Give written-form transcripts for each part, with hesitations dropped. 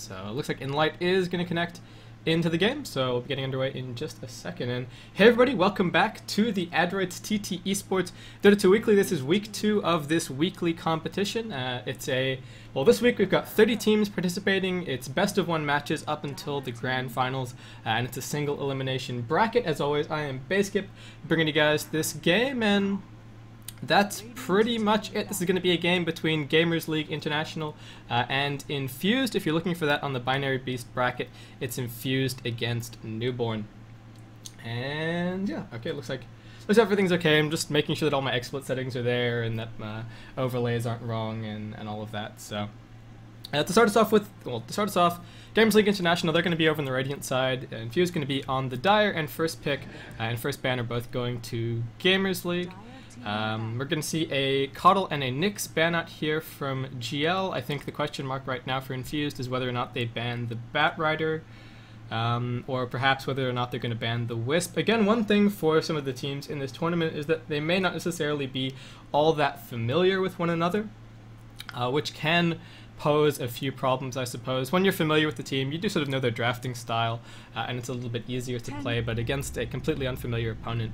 So it looks like Enlight is going to connect into the game, so we'll be getting underway in just a second. And hey everybody, welcome back to the GL.INT eSports Dota 2 Weekly. This is week 2 of this weekly competition. This week we've got 30 teams participating. It's best of 1 matches up until the grand finals, and it's a single elimination bracket. As always, I am Baskip, bringing you guys this game, and that's pretty much it. This is going to be a game between Gamers League International and Infused. If you're looking for that on the Binary Beast bracket, it's Infused against Newborn. And yeah, okay, looks like everything's okay. I'm just making sure that all my XSplit settings are there and that my overlays aren't wrong and all of that. So to start us off, Gamers League International, they're going to be over on the Radiant side. Infused going to be on the Dire, and first pick and first ban are both going to Gamers League. We're going to see a Coddle and a Nyx ban out here from GL. I think the question mark right now for Infused is whether or not they ban the Batrider, or perhaps whether or not they're going to ban the Wisp. Again, one thing for some of the teams in this tournament is that they may not necessarily be all that familiar with one another, which can pose a few problems, I suppose. When you're familiar with the team, you do sort of know their drafting style, and it's a little bit easier to play, but against a completely unfamiliar opponent,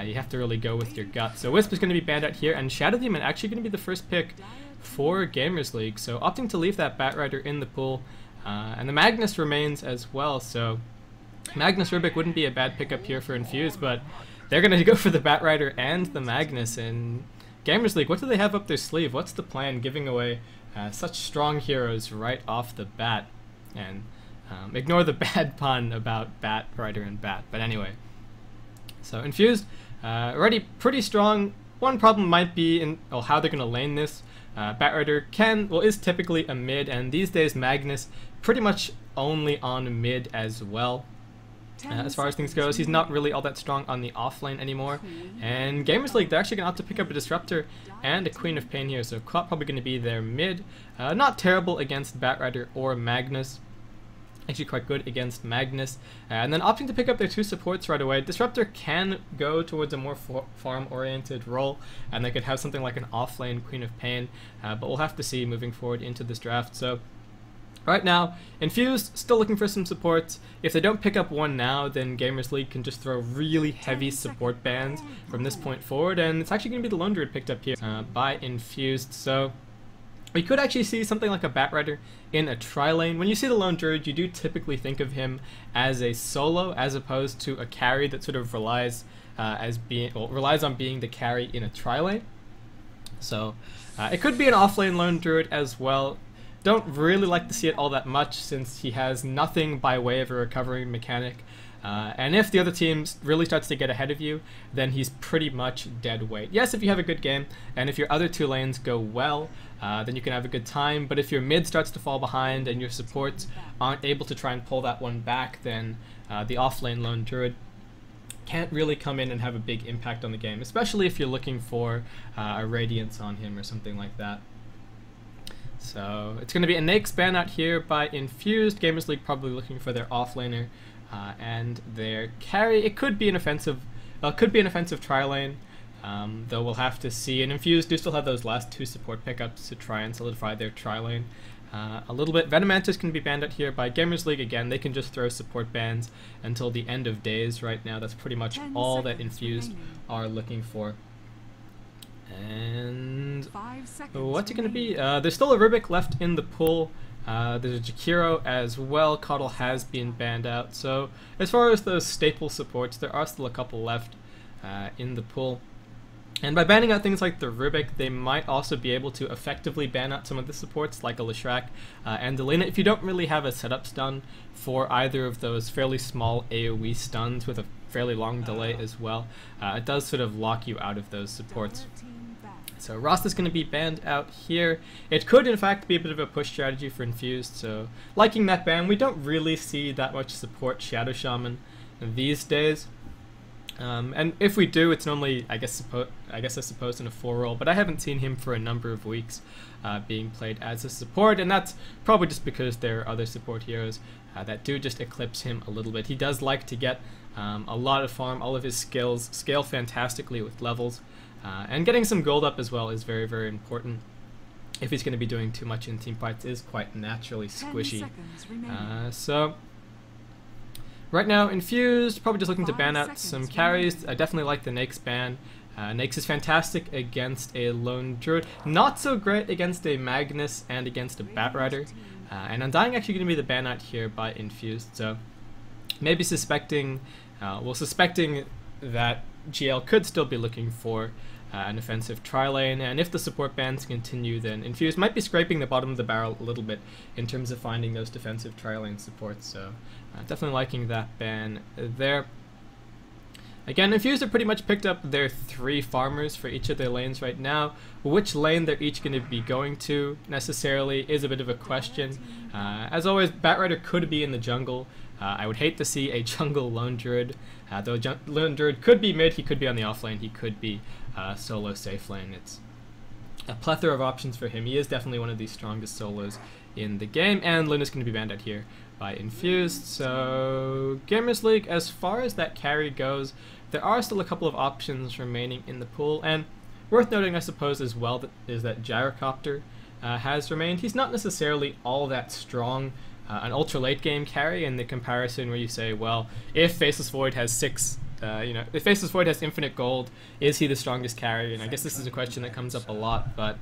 you have to really go with your gut. So Wisp is going to be banned out here, and Shadow Demon actually going to be the first pick for Gamers League, so opting to leave that Batrider in the pool, and the Magnus remains as well, so Magnus Rubik wouldn't be a bad pickup here for Infused, but they're going to go for the Batrider and the Magnus. And Gamers League, what do they have up their sleeve? What's the plan, giving away such strong heroes right off the bat? And ignore the bad pun about Batrider and Bat, but anyway. So Infused, already pretty strong. One problem might be in how they're going to lane this. Batrider is typically a mid, and these days Magnus pretty much only on mid as well. As far as things goes, he's not really all that strong on the off lane anymore. And Gamers League, they're actually going to opt to pick up a Disruptor and a Queen of Pain here, so probably going to be their mid. Not terrible against Batrider or Magnus. Actually quite good against Magnus. And then opting to pick up their 2 supports right away. Disruptor can go towards a more farm-oriented role, and they could have something like an off-lane Queen of Pain, but we'll have to see moving forward into this draft. So right now, Infused still looking for some supports. If they don't pick up one now, then Gamers League can just throw really heavy support bans from this point forward, and it's actually going to be the Lone Druid picked up here by Infused. So we could actually see something like a Batrider in a tri-lane. When you see the Lone Druid, you do typically think of him as a solo, as opposed to a carry that sort of relies on being the carry in a tri-lane. So it could be an off-lane Lone Druid as well. Don't really like to see it all that much, since he has nothing by way of a recovery mechanic. And if the other team really starts to get ahead of you, then he's pretty much dead weight. Yes, if you have a good game, and if your other 2 lanes go well, then you can have a good time. But if your mid starts to fall behind and your supports aren't able to try and pull that one back, then the off-lane Lone Druid can't really come in and have a big impact on the game, especially if you're looking for a Radiance on him or something like that. So it's going to be a Nyx ban out here by Infused. Gamers League probably looking for their offlaner and their carry. It could be an offensive, tri-lane, though we'll have to see. And Infused do still have those last 2 support pickups to try and solidify their tri-lane a little bit. Venomantis can be banned out here by Gamers League. Again, they can just throw support bans until the end of days right now. That's pretty much all that Infused are looking for. And what's it going to be? There's still a Rubik left in the pool. There's a Jakiro as well. Coddle has been banned out. So as far as those staple supports, there are still a couple left in the pool. And by banning out things like the Rubik, they might also be able to effectively ban out some of the supports like a Leshrac and Delena. If you don't really have a setup stun for either of those fairly small AoE stuns with a fairly long delay as well, it does sort of lock you out of those supports. So Rost is going to be banned out here. It could in fact be a bit of a push strategy for Infused, so liking that ban. We don't really see that much support Shadow Shaman these days. And if we do, it's normally, I guess I suppose in a 4 role, but I haven't seen him for a number of weeks being played as a support, and that's probably just because there are other support heroes that do just eclipse him a little bit. He does like to get a lot of farm. All of his skills scale fantastically with levels, and getting some gold up as well is very, very important. if he's going to be doing too much in team fights, is quite naturally squishy. So right now, Infused, probably just looking to ban out some carries. I definitely like the Nake's ban. Nake's is fantastic against a Lone Druid, not so great against a Magnus and against a Batrider. And Undying actually going to be the ban out here by Infused, so maybe suspecting that GL could still be looking for an offensive tri-lane, and if the support bans continue, then Infused might be scraping the bottom of the barrel a little bit in terms of finding those defensive tri-lane supports, so definitely liking that ban there. Again, Infused have pretty much picked up their 3 farmers for each of their lanes right now. Which lane they're each going to be going to necessarily is a bit of a question. As always, Batrider could be in the jungle. I would hate to see a jungle Lone Druid, though Lone Druid could be mid, he could be on the off lane, he could be solo safe lane. It's a plethora of options for him. He is definitely one of the strongest solos in the game, and Luna's going to be banned out here by Infused. So Gamers League, as far as that carry goes, there are still a couple of options remaining in the pool, and worth noting, I suppose, as well, is that Gyrocopter has remained. He's not necessarily all that strong, an ultra late game carry in the comparison where you say, well, if Faceless Void has if Faceless Void has infinite gold, is he the strongest carry? And I guess this is a question that comes up a lot, but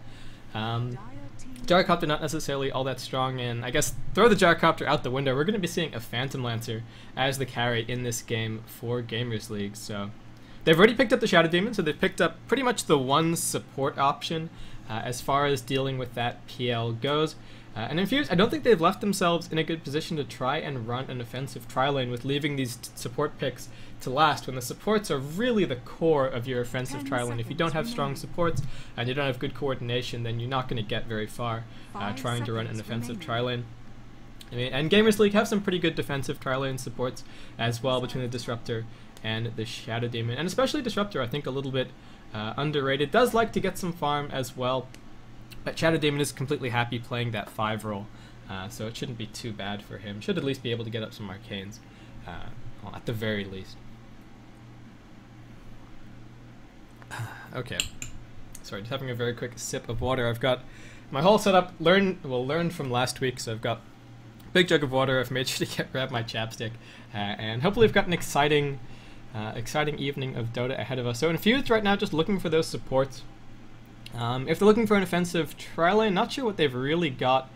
Gyrocopter not necessarily all that strong, and I guess throw the Gyrocopter out the window, we're going to be seeing a Phantom Lancer as the carry in this game for Gamers League. So they've already picked up the Shadow Demon, so they've picked up pretty much the one support option as far as dealing with that PL goes. And Infused, I don't think they've left themselves in a good position to try and run an offensive tri-lane with leaving these support picks to last, when the supports are really the core of your offensive tri-lane. If you don't have strong supports and you don't have good coordination, then you're not going to get very far trying to run an offensive tri-lane. And Gamers League have some pretty good defensive tri-lane supports as well between the Disruptor and the Shadow Demon. And especially Disruptor, I think a little bit underrated. Does like to get some farm as well, but Shadow Demon is completely happy playing that 5 role, so it shouldn't be too bad for him. Should at least be able to get up some arcanes, well, at the very least. Okay, sorry, just having a very quick sip of water. I've got my whole setup learned from last week, so I've got a big jug of water. I've made sure to grab my chapstick, and hopefully we've got an exciting evening of Dota ahead of us. So Infused right now just looking for those supports. If they're looking for an offensive tri-lane, not sure what they've really got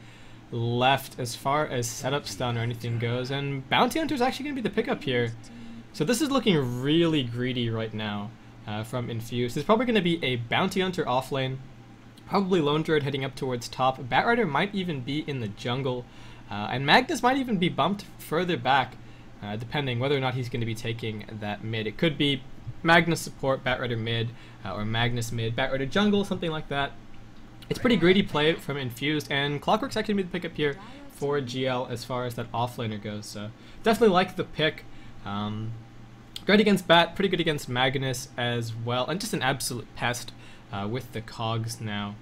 left as far as setup stun or anything goes, and Bounty Hunter's actually going to be the pickup here. So this is looking really greedy right now from Infused. There's probably going to be a Bounty Hunter off lane, probably Lone Druid heading up towards top. Batrider might even be in the jungle, and Magnus might even be bumped further back, depending whether or not he's going to be taking that mid. It could be Magnus support, Batrider mid, or Magnus mid, Batrider jungle, something like that. It's pretty greedy play from Infused, and Clockwork's actually made the pick up here for GL as far as that offlaner goes, so definitely like the pick. Great against Bat, pretty good against Magnus as well, and just an absolute pest with the cogs now.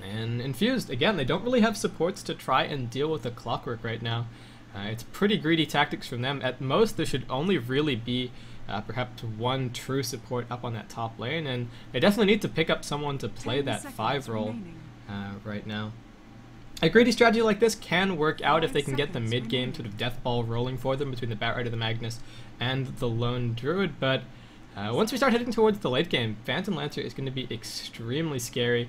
And Infused, again, they don't really have supports to try and deal with the Clockwork right now. It's pretty greedy tactics from them. At most, there should only really be perhaps one true support up on that top lane, and they definitely need to pick up someone to play that 5 role right now. A greedy strategy like this can work out if they can get the mid-game sort of death ball rolling for them between the Batrider, the Magnus, and the Lone Druid, but once we start heading towards the late game, Phantom Lancer is going to be extremely scary.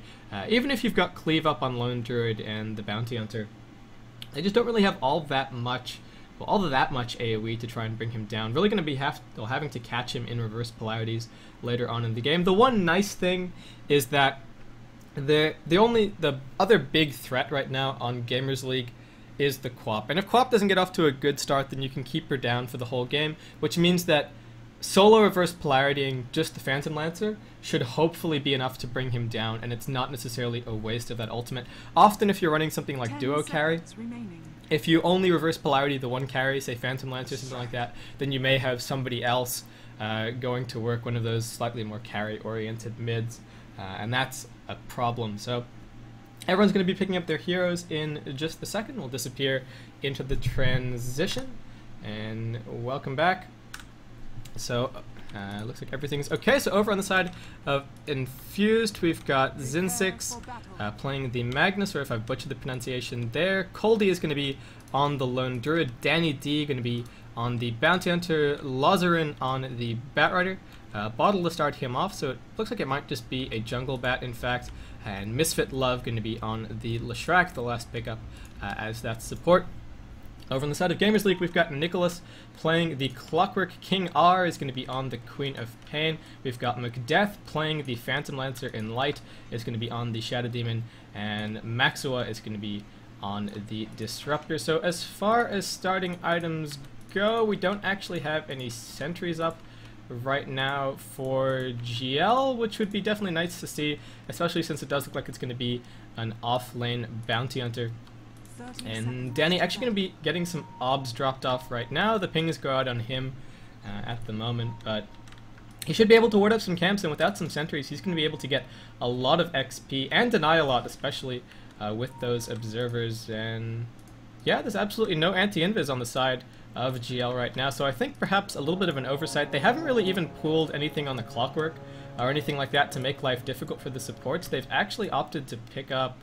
Even if you've got cleave up on Lone Druid and the Bounty Hunter, they just don't really have all that much AoE to try and bring him down. Really going to be having to catch him in reverse polarities later on in the game. The one nice thing is that the other big threat right now on Gamers League is the Quap. And if Quap doesn't get off to a good start, then you can keep her down for the whole game, which means that solo reverse polaritying just the Phantom Lancer should hopefully be enough to bring him down, and it's not necessarily a waste of that ultimate. Often if you're running something like duo carry, if you only reverse polarity the one carry, say Phantom Lancer or something like that, then you may have somebody else going to work one of those slightly more carry-oriented mids, and that's a problem. So everyone's going to be picking up their heroes in just a second. We'll disappear into the transition, and welcome back. So Looks like everything's okay. So over on the side of Infused, we've got Zinzix playing the Magnus, or if I've butchered the pronunciation there. Coldy is going to be on the Lone Druid. Danny D going to be on the Bounty Hunter. Lazarin on the Batrider. Bottle to start him off, so it looks like it might just be a jungle bat, in fact. And Misfit Love going to be on the Leshrac, the last pickup, as that support. Over on the side of Gamers League, we've got Nicholas playing the Clockwork. King R is going to be on the Queen of Pain. We've got Macdeath playing the Phantom Lancer in Light, is going to be on the Shadow Demon, and Maxua is going to be on the Disruptor. So as far as starting items go, we don't actually have any sentries up right now for GL, which would be definitely nice to see, especially since it does look like it's going to be an off-lane Bounty Hunter. And Danny actually going to be getting some obs dropped off right now. The pings go out on him at the moment, but he should be able to ward up some camps, and without some sentries, he's going to be able to get a lot of XP and deny a lot, especially with those observers. And yeah, there's absolutely no anti-invis on the side of GL right now, so I think perhaps a little bit of an oversight. They haven't really even pooled anything on the Clockwork or anything like that to make life difficult for the supports. They've actually opted to pick up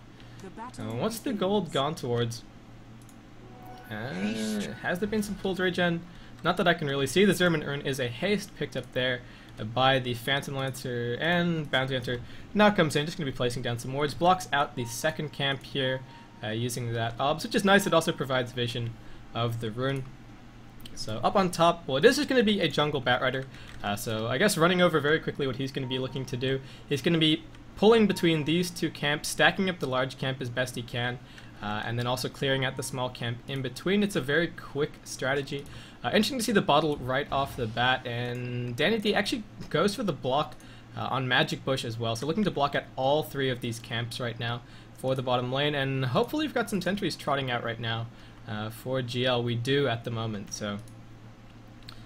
what's the gold gone towards? Has there been some pooled regen? Not that I can really see. The Zerman Urn is a haste picked up there by the Phantom Lancer, and Bounty Hunter now comes in, just going to be placing down some wards. Blocks out the second camp here using that obs, which is nice. It also provides vision of the rune. So up on top, well, it is just going to be a jungle Batrider. So I guess running over very quickly what he's going to be looking to do, he's going to be pulling between these two camps, stacking up the large camp as best he can, and then also clearing out the small camp in between. It's a very quick strategy. Interesting to see the bottle right off the bat, and Danny D actually goes for the block on Magic Bush as well. So looking to block at all three of these camps right now for the bottom lane, and hopefully we've got some sentries trotting out right now for GL. We do at the moment, so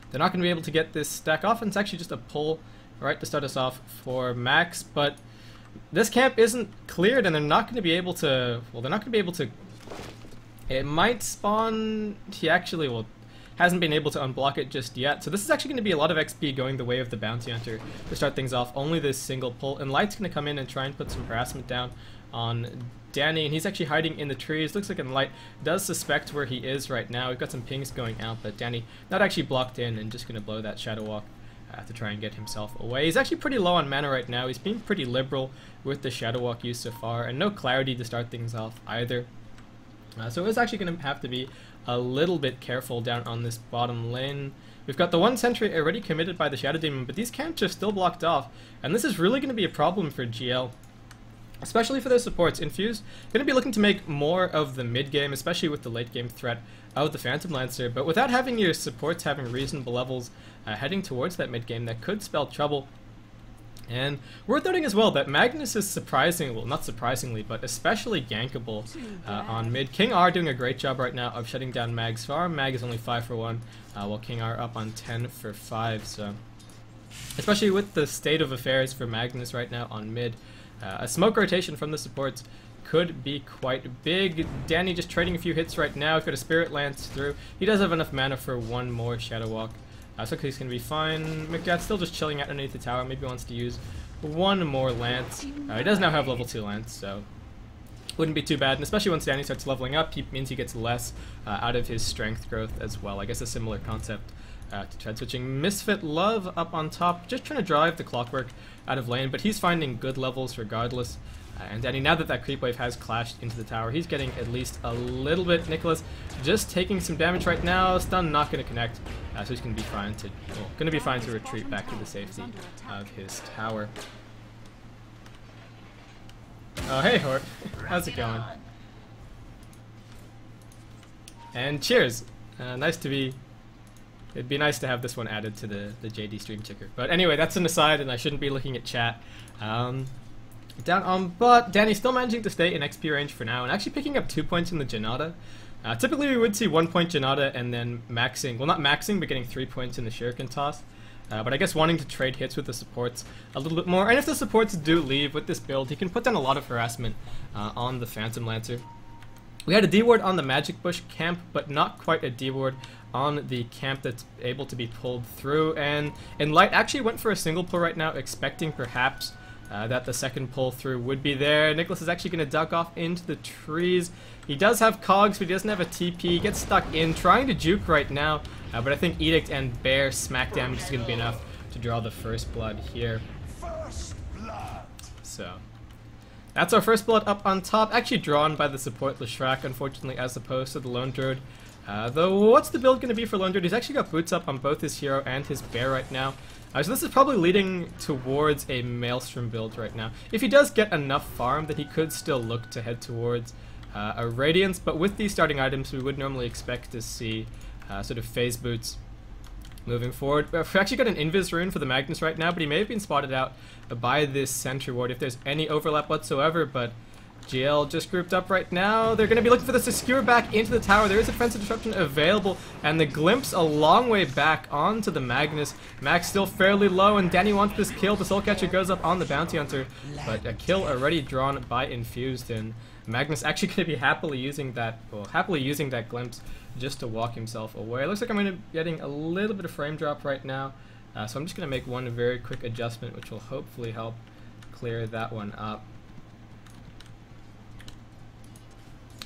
they're not going to be able to get this stack off, and it's actually just a pull right to start us off for Max, but this camp isn't cleared, and they're not going to be able to, well, they're not going to be able to, it might spawn, he actually, well, hasn't been able to unblock it just yet, so this is actually going to be a lot of XP going the way of the Bounty Hunter to start things off. Only this single pull, and Light's going to come in and try and put some harassment down on Danny, and he's actually hiding in the trees. Looks like Light does suspect where he is right now. We've got some pings going out, but Danny not actually blocked in and just going to blow that Shadow Walk to try and get himself away. He's actually pretty low on mana right now. He's been pretty liberal with the Shadow Walk use so far, and no clarity to start things off either. So it's actually going to have to be a little bit careful down on this bottom lane. We've got the one sentry already committed by the Shadow Demon, but these camps are still blocked off, and this is really going to be a problem for GL, especially for their supports. Infused going to be looking to make more of the mid game, especially with the late game threat of the Phantom Lancer, but without having your supports having reasonable levels heading towards that mid game, that could spell trouble. And worth noting as well that Magnus is surprising, well, not surprisingly, but especially gankable on mid. King R doing a great job right now of shutting down Mag's farm. Mag is only 5 for 1, while King R up on 10 for 5, so especially with the state of affairs for Magnus right now on mid, a smoke rotation from the supports could be quite big. Danny just trading a few hits right now. He's got a Spirit Lance through. He does have enough mana for one more Shadow Walk. So he's going to be fine. Macdeath's still just chilling out underneath the tower. Maybe wants to use one more Lance. He does now have level 2 Lance, so wouldn't be too bad. And especially once Danny starts leveling up, he means he gets less out of his strength growth as well. I guess a similar concept to tread switching. Misfit Love up on top, just trying to drive the Clockwork out of lane, but he's finding good levels regardless. And Danny, now that that creep wave has clashed into the tower, he's getting at least a little bit. Nicholas just taking some damage right now. Stun not going to connect, so he's going to be fine to, well, going to be fine to retreat back to the safety of his tower. Oh, hey Hort, how's it going? And cheers. Nice to be. It'd be nice to have this one added to the JD stream ticker. But anyway, that's an aside, and I shouldn't be looking at chat. Down on bot, Danny's still managing to stay in XP range for now, and actually picking up 2 points in the Janata. Typically we would see 1 point Janata and then maxing, well not maxing, but getting 3 points in the Shuriken toss. But I guess wanting to trade hits with the supports a little bit more, and if the supports do leave with this build, he can put down a lot of harassment on the Phantom Lancer. We had a D ward on the Magic Bush camp, but not quite a D ward on the camp that's able to be pulled through. And Light actually went for a single pull right now, expecting perhaps that the second pull through would be there. Nicholas is actually going to duck off into the trees. He does have cogs, but he doesn't have a TP. He gets stuck in, trying to juke right now. But I think Edict and Bear smack damage is going to be enough to draw the first blood here. So that's our first blood up on top, actually drawn by the support Leshrac, unfortunately, as opposed to the Lone Druid. Though, what's the build going to be for Lone Druid? He's actually got boots up on both his hero and his bear right now. So this is probably leading towards a Maelstrom build right now. If he does get enough farm, then he could still look to head towards a Radiance, but with these starting items, we would normally expect to see sort of phase boots moving forward. We've actually got an Invis rune for the Magnus right now, but he may have been spotted out by this Sentry Ward if there's any overlap whatsoever, but GL just grouped up right now. They're going to be looking for this to skewer back into the tower. There is a defensive disruption available, and the glimpse a long way back onto the Magnus. Max still fairly low, and Danny wants this kill. The Soul Catcher goes up on the Bounty Hunter, but a kill already drawn by Infused, and Magnus actually going to be happily using that glimpse just to walk himself away. It looks like I'm going to be getting a little bit of frame drop right now, so I'm just going to make one very quick adjustment, which will hopefully help clear that one up.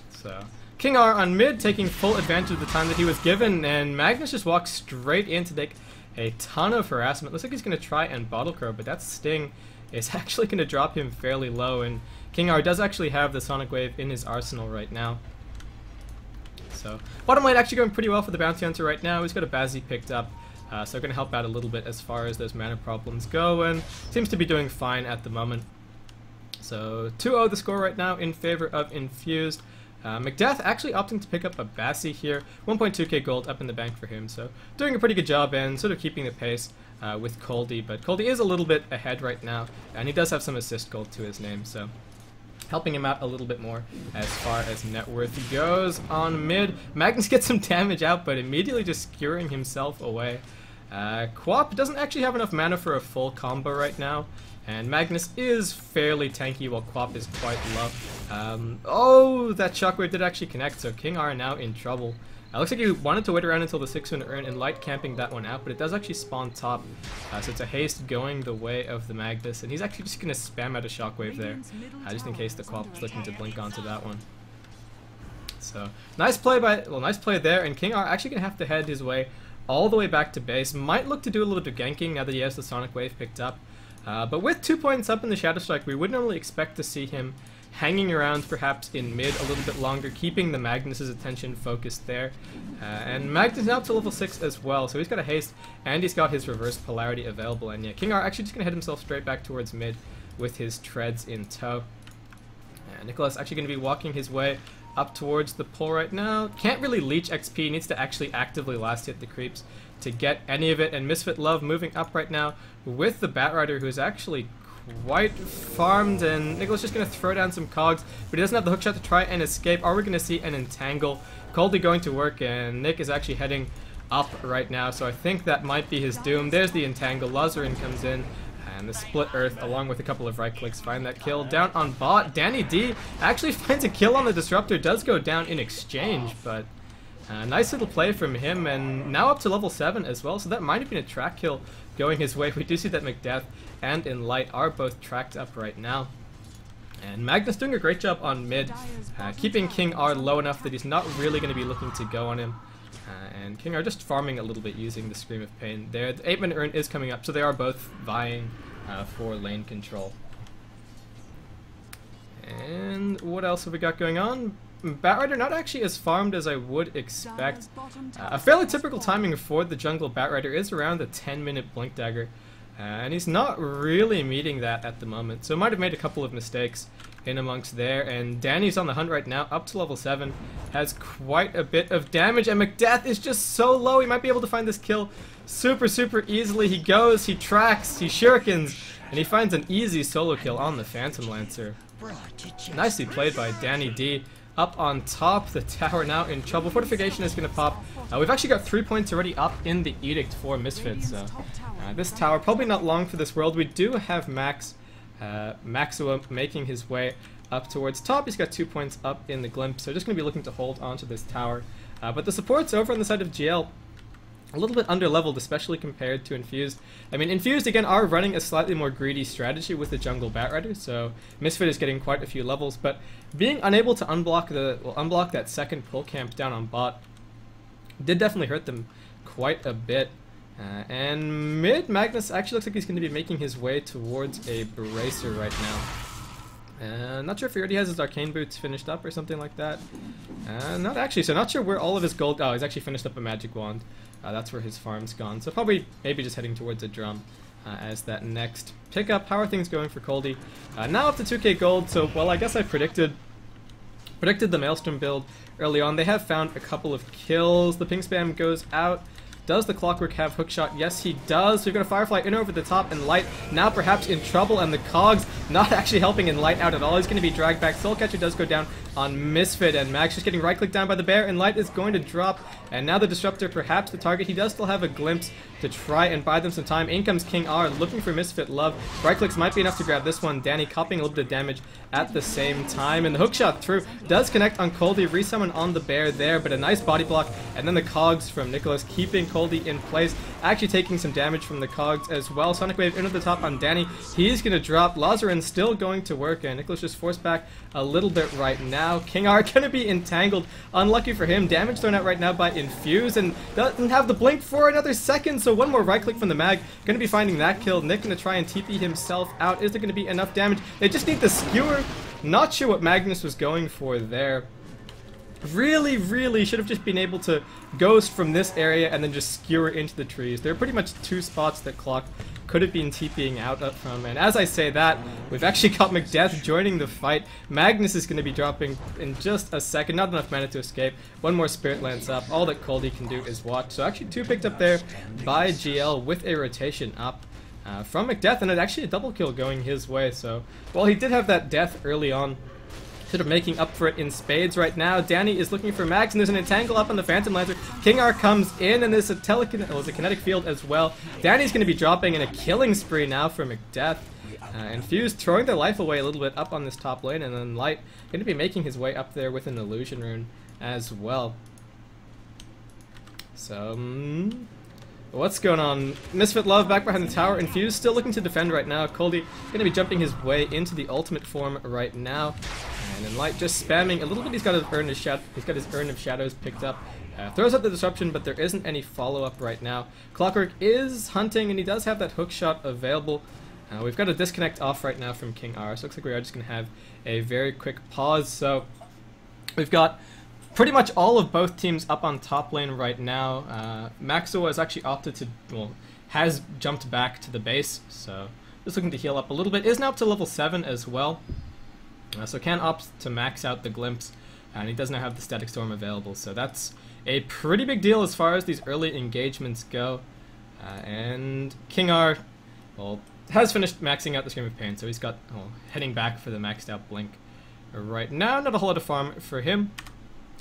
So King R on mid, taking full advantage of the time that he was given, and Magnus just walks straight in to take a ton of harassment. Looks like he's going to try and bottle crow, but that sting is actually going to drop him fairly low, and King R does actually have the Sonic Wave in his arsenal right now. So bottom lane actually going pretty well for the Bounty Hunter right now. He's got a Bazzi picked up, so going to help out a little bit as far as those mana problems go, and seems to be doing fine at the moment. So 2-0 the score right now in favor of Infused. McDeath actually opting to pick up a Bassi here, 1.2k gold up in the bank for him, so doing a pretty good job and sort of keeping the pace with Coldy, but Coldy is a little bit ahead right now, and he does have some assist gold to his name, so helping him out a little bit more as far as net worth goes. On mid, Magnus gets some damage out, but immediately just skewering himself away. Quap doesn't actually have enough mana for a full combo right now, and Magnus is fairly tanky while Quap is quite low. Oh, that shockwave did actually connect, so King R now in trouble. Looks like he wanted to wait around until the 6-minute urn and Light camping that one out, but it does actually spawn top. So it's a haste going the way of the Magnus, and he's actually just going to spam out a shockwave there, just in case the Quap is looking to blink onto that one. So nice play there, and King R actually going to have to head his way all the way back to base. Might look to do a little bit of ganking now that he has the Sonic Wave picked up. But with 2 points up in the Shadow Strike, we would normally expect to see him hanging around perhaps in mid a little bit longer, keeping the Magnus's attention focused there. And Magnus now up to level 6 as well, so he's got a haste and he's got his reverse polarity available. And yeah, King R actually just going to head himself straight back towards mid with his treads in tow. Nicholas actually going to be walking his way up towards the pull right now. Can't really leech XP, needs to actually actively last hit the creeps to get any of it, and Misfit Love moving up right now with the Batrider, who's actually quite farmed, and Nicholas just going to throw down some cogs, but he doesn't have the hookshot to try and escape. Are we going to see an entangle? Coldy going to work, and Nick is actually heading up right now, so I think that might be his doom. There's the entangle, Lazarin comes in, and the Split Earth, along with a couple of right clicks, find that kill. Down on bot, Danny D actually finds a kill on the Disruptor, does go down in exchange, but nice little play from him, and now up to level 7 as well, so that might have been a track kill going his way. We do see that McDeath and In Light are both tracked up right now. And Magnus doing a great job on mid, keeping King R low enough that he's not really going to be looking to go on him. And King R just farming a little bit using the Scream of Pain there. The 8-minute urn is coming up, so they are both vying for lane control. And what else have we got going on? Batrider not actually as farmed as I would expect. A fairly typical timing for the jungle Batrider is around the 10-minute Blink Dagger, and he's not really meeting that at the moment, so might have made a couple of mistakes in amongst there. And Danny's on the hunt right now, up to level 7, has quite a bit of damage, and McDeath is just so low, he might be able to find this kill super easily. He goes, he tracks, he shurikens, and he finds an easy solo kill on the Phantom Lancer. Nicely played by Danny D. Up on top, the tower now in trouble. Fortification is going to pop. We've actually got 3 points already up in the Edict for Misfits. So this tower, probably not long for this world. We do have Maxua making his way up towards top. He's got 2 points up in the glimpse, so just going to be looking to hold onto this tower. But the supports over on the side of GL, a little bit under-leveled, especially compared to Infused. I mean, Infused, again, are running a slightly more greedy strategy with the jungle Batrider, so Misfit is getting quite a few levels, but being unable to unblock that second pull camp down on bot did definitely hurt them quite a bit. And mid, Magnus actually looks like he's going to be making his way towards a Bracer right now. Not sure if he already has his Arcane Boots finished up or something like that. Not actually, so not sure where all of his gold... Oh, he's actually finished up a Magic Wand. That's where his farm's gone. So probably maybe just heading towards a drum as that next pickup. How are things going for Coldy? Now up to 2k gold, so well, I guess I predicted the Maelstrom build early on. They have found a couple of kills. The ping spam goes out. Does the Clockwork have hookshot? Yes, he does. We've got a Firefly in over the top, and Light now perhaps in trouble, and the Cogs not actually helping in Light out at all. He's going to be dragged back. Soulcatcher does go down on Misfit, and Max just getting right-clicked down by the bear, and Light is going to drop, and now the Disruptor perhaps the target. He does still have a glimpse to try and buy them some time. In comes King R looking for Misfit Love. Right-clicks might be enough to grab this one. Danny copying a little bit of damage at the same time, and the hookshot through does connect on Coldy. Resummon on the bear there, but a nice body block, and then the Cogs from Nicholas keeping Coldy in place, actually taking some damage from the Cogs as well. Sonic Wave into the top on Danny. He's going to drop. Lazarin still going to work, and Nicholas just forced back a little bit right now. King R going to be entangled. Unlucky for him. Damage thrown out right now by Infuse, and doesn't have the blink for another second, so one more right click from the mag. Going to be finding that kill. Nick going to try and TP himself out. Is there going to be enough damage? They just need the skewer. Not sure what Magnus was going for there. Really should have just been able to ghost from this area and then just skewer into the trees. There are pretty much two spots that Clock could have been TPing out up from, and as I say that, we've actually got McDeath joining the fight. Magnus is going to be dropping in just a second. Not enough mana to escape. One more Spirit Lance up. All that Coldy can do is watch. So actually 2 picked up there by GL with a rotation up from McDeath, and it's actually a double kill going his way. So while he did have that death early on, sort of making up for it in spades right now. Danny is looking for Max, and there's an entangle up on the Phantom Lancer. King R comes in, and there's a kinetic field as well. Danny's going to be dropping in a killing spree now for McDeath. Infused throwing their life away a little bit up on this top lane, and then Light going to be making his way up there with an Illusion Rune as well. So, what's going on? Misfit Love back behind the tower. Infused still looking to defend right now. Coldy going to be jumping his way into the ultimate form right now. And then Light just spamming a little bit. He's got his Urn of Shadows picked up. Throws up the disruption, but there isn't any follow-up right now. Clockwork is hunting, and he does have that hook shot available. We've got a disconnect off right now from King R, so it looks like we are just going to have a very quick pause. So we've got pretty much all of both teams up on top lane right now. Maxwell has actually opted to, well, has jumped back to the base, so just looking to heal up a little bit. Is now up to level 7 as well. So can opt to max out the Glimpse, and he does not have the Static Storm available, so that's a pretty big deal as far as these early engagements go. And King R, well, has finished maxing out the Scream of Pain, so he's got, well, heading back for the maxed out Blink right now. Not a whole lot of farm for him.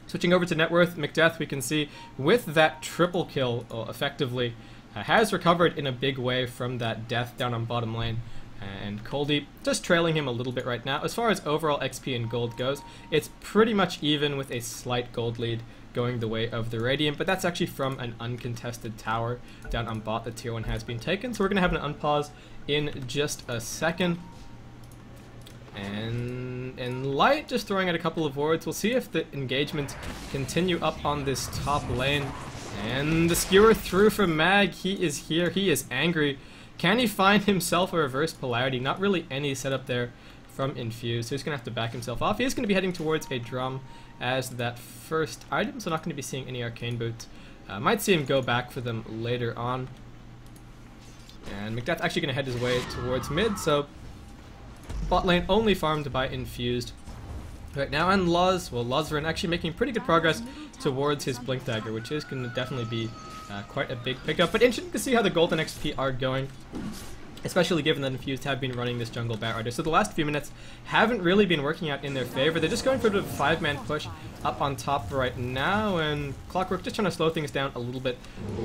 Switching over to net worth, McDeath, we can see with that triple kill, effectively, has recovered in a big way from that death down on bottom lane. And Coldy just trailing him a little bit right now. As far as overall XP and gold goes, it's pretty much even with a slight gold lead going the way of the Radiant, but that's actually from an uncontested tower down on bot. The tier 1 has been taken, so we're going to have an unpause in just a second. And Light just throwing out a couple of wards. We'll see if the engagements continue up on this top lane. And the skewer through from Mag. He is here. He is angry. Can he find himself a reverse polarity? Not really any setup there from Infuse, so he's going to have to back himself off. He is going to be heading towards a drum as that first item, so not going to be seeing any Arcane Boots. Might see him go back for them later on. And McDeath actually going to head his way towards mid, so bot lane only farmed by Infused right now. And Lazarin actually making pretty good progress towards his Blink Dagger, which is going to definitely be quite a big pickup. But interesting to see how the golden XP are going, especially given that Infused have been running this jungle Batrider. So the last few minutes haven't really been working out in their favor. They're just going for a 5-man push up on top right now, and Clockwork just trying to slow things down a little bit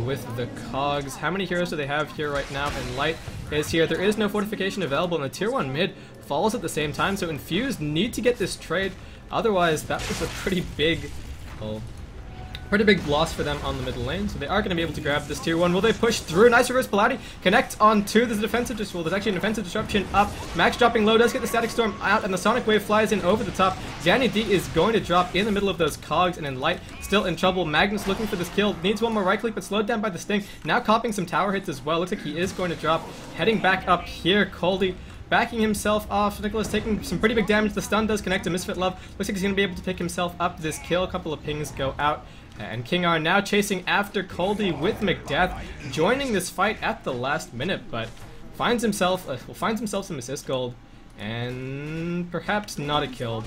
with the Cogs. How many heroes do they have here right now? And Light is here. There is no fortification available, and the tier 1 mid falls at the same time, so Infused need to get this trade. Otherwise, that was a pretty big loss for them on the middle lane, so they are going to be able to grab this tier 1. Will they push through? Nice reverse polarity. Connect on 2. There's a defensive disruption. There's actually an offensive disruption up. Max dropping low, does get the static storm out, and the sonic wave flies in over the top. Dani.Tt is going to drop in the middle of those cogs, and then Light still in trouble. Magnus looking for this kill. Needs one more right click, but slowed down by the sting. Now copping some tower hits as well. Looks like he is going to drop. Heading back up here, Coldy backing himself off. Nicholas taking some pretty big damage. The stun does connect to Misfit Love. Looks like he's going to be able to pick himself up this kill. A couple of pings go out. And KingR now chasing after Coldy with Macdeath, joining this fight at the last minute, but finds himself some assist gold, and perhaps not a kill.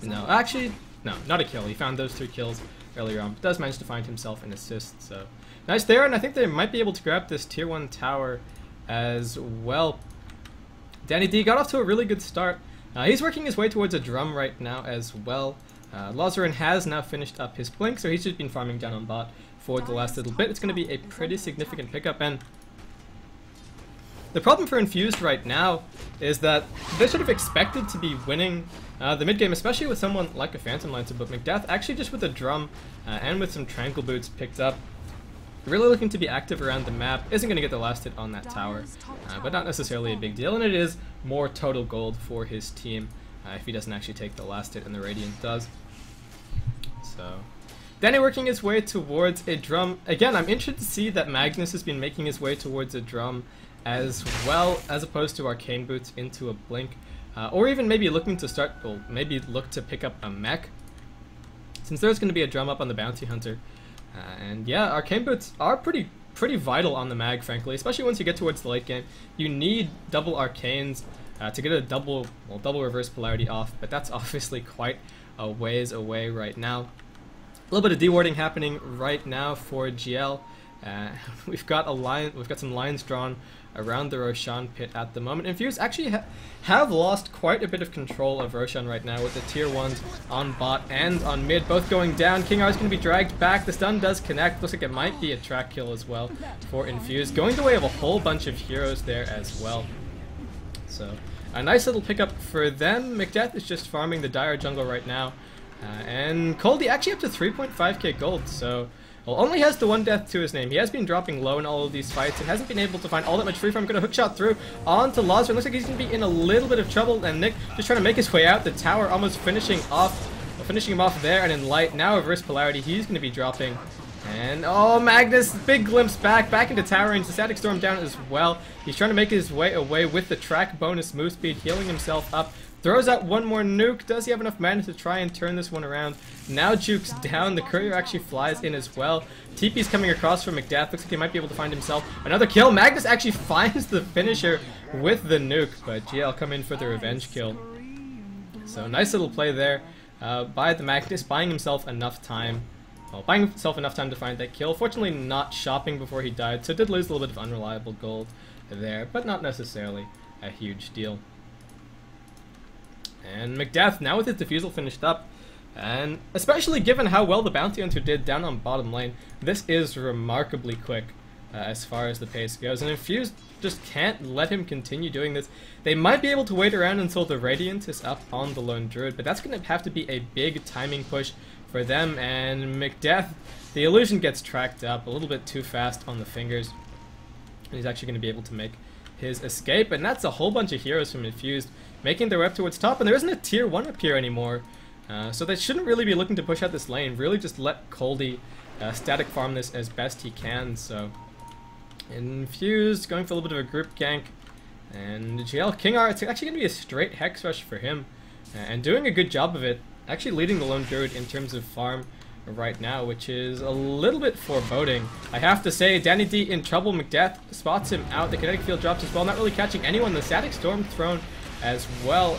No, actually, no, not a kill. He found those 3 kills earlier on, but does manage to find himself an assist, so nice there, and I think they might be able to grab this tier 1 tower as well. Dani.Tt got off to a really good start. He's working his way towards a drum right now as well. Lazarin has now finished up his blink, so he's just been farming down on bot for the last little bit. It's going to be a pretty significant pickup, and the problem for Infused right now is that they're sort of expected to be winning the mid game, especially with someone like a Phantom Lancer, but Macdeath actually just with a drum and with some Tranquil Boots picked up, really looking to be active around the map. Isn't going to get the last hit on that tower, but not necessarily a big deal, and it is more total gold for his team if he doesn't actually take the last hit and the Radiant does. So Danny working his way towards a drum. Again, I'm interested to see that Magnus has been making his way towards a drum as well, as opposed to Arcane Boots into a blink, or even maybe looking to start, well, maybe look to pick up a mech, since there's going to be a drum up on the Bounty Hunter. And yeah, Arcane Boots are pretty vital on the mag, frankly, especially once you get towards the late game. You need double Arcanes to get a double reverse polarity off, but that's obviously quite a ways away right now. A little bit of dewarding happening right now for GL. We've got some lines drawn around the Roshan pit at the moment. Infused actually have lost quite a bit of control of Roshan right now, with the tier 1s on bot and on mid both going down. KingR is going to be dragged back. The stun does connect. Looks like it might be a track kill as well for Infused, going the way of a whole bunch of heroes there as well. So a nice little pickup for them. Macdeath is just farming the Dire jungle right now. And Coldy actually up to 3.5k gold, so well, only has the 1 death to his name. He has been dropping low in all of these fights and hasn't been able to find all that much free farm. Going to hookshot through onto Lazarin. Looks like he's going to be in a little bit of trouble, and Nick just trying to make his way out. The tower almost finishing him off there, and in Light now reverse polarity. He's going to be dropping. And oh, Magnus, big glimpse back into tower range. The static storm down as well. He's trying to make his way away with the track bonus move speed, healing himself up. Throws out one more nuke. Does he have enough mana to try and turn this one around? Now Juke's down. The courier actually flies in as well. TP's coming across from Macdeath. Looks like he might be able to find himself another kill. Magnus actually finds the finisher with the nuke, but GL come in for the revenge kill. So nice little play there by the Magnus, buying himself enough time. Well, buying himself enough time to find that kill. Fortunately not shopping before he died, so did lose a little bit of unreliable gold there, but not necessarily a huge deal. And Macdeath, now with his defusal finished up, and especially given how well the Bounty Hunter did down on bottom lane, this is remarkably quick as far as the pace goes, and Infused just can't let him continue doing this. They might be able to wait around until the Radiant is up on the Lone Druid, but that's going to have to be a big timing push for them, and Macdeath, the illusion gets tracked up a little bit too fast on the fingers, and he's actually going to be able to make his escape, and that's a whole bunch of heroes from Infused making their way up towards top, and there isn't a tier 1 up here anymore, so they shouldn't really be looking to push out this lane. Really just let Coldy static farm this as best he can. So Infused going for a little bit of a group gank, and GL KingR, it's actually going to be a straight hex rush for him, and doing a good job of it, actually leading the Lone Druid in terms of farm right now, which is a little bit foreboding. I have to say, Dani.Tt in trouble. Macdeath spots him out. The kinetic field drops as well, not really catching anyone. The static storm thrown as well.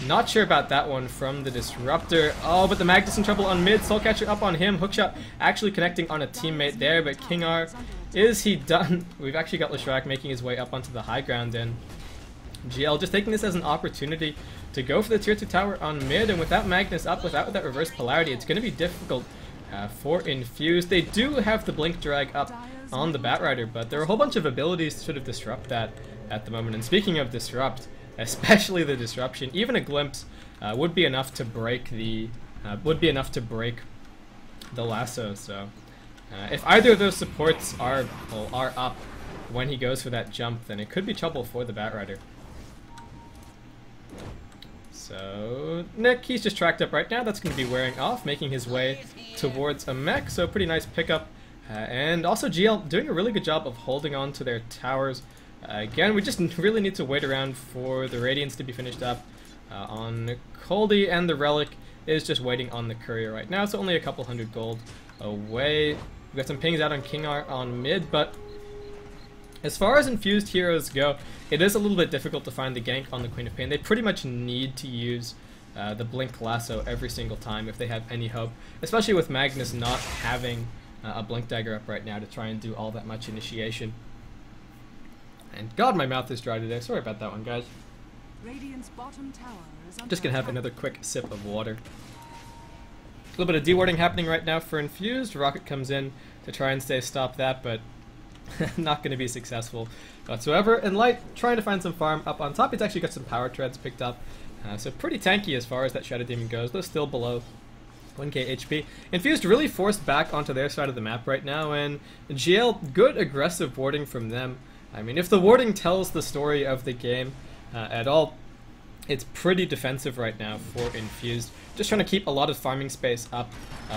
Not sure about that one from the Disruptor. Oh, but the Magnus in trouble on mid. Soulcatcher up on him. Hookshot actually connecting on a teammate there, but KingR, is he done? We've actually got Leshrac making his way up onto the high ground, and GL just taking this as an opportunity to go for the tier 2 tower on mid, and without Magnus up, without that reverse polarity, it's going to be difficult for Infused. They do have the blink drag up on the Batrider, but there are a whole bunch of abilities to sort of disrupt that. at the moment. And speaking of disrupt, especially the disruption, even a glimpse would be enough to break the lasso. So if either of those supports are up when he goes for that jump, then it could be trouble for the Batrider. So Nick, he's just tracked up right now. That's going to be wearing off, making his way towards a mech. So pretty nice pickup. And also GL doing a really good job of holding on to their towers. Again, we just really need to wait around for the Radiance to be finished up on Coldy, and the Relic is just waiting on the Courier right now. It's only a couple hundred gold away. We've got some pings out on King R on mid, but as far as infused heroes go, it is a little bit difficult to find the gank on the Queen of Pain. They pretty much need to use the Blink Lasso every single time if they have any hope, especially with Magnus not having a Blink Dagger up right now to try and do all that much initiation. And God, my mouth is dry today. Sorry about that one, guys. Radiant's bottom tower is under Just gonna have another quick sip of water. A little bit of dewarding happening right now for Infused. Rocket comes in to try and stop that, but not going to be successful whatsoever. And Light trying to find some farm up on top. He's actually got some power treads picked up. So pretty tanky as far as that Shadow Demon goes, though still below 1k HP. Infused really forced back onto their side of the map right now, and GL, good aggressive warding from them. I mean, if the warding tells the story of the game at all, it's pretty defensive right now for Infused. Just trying to keep a lot of farming space up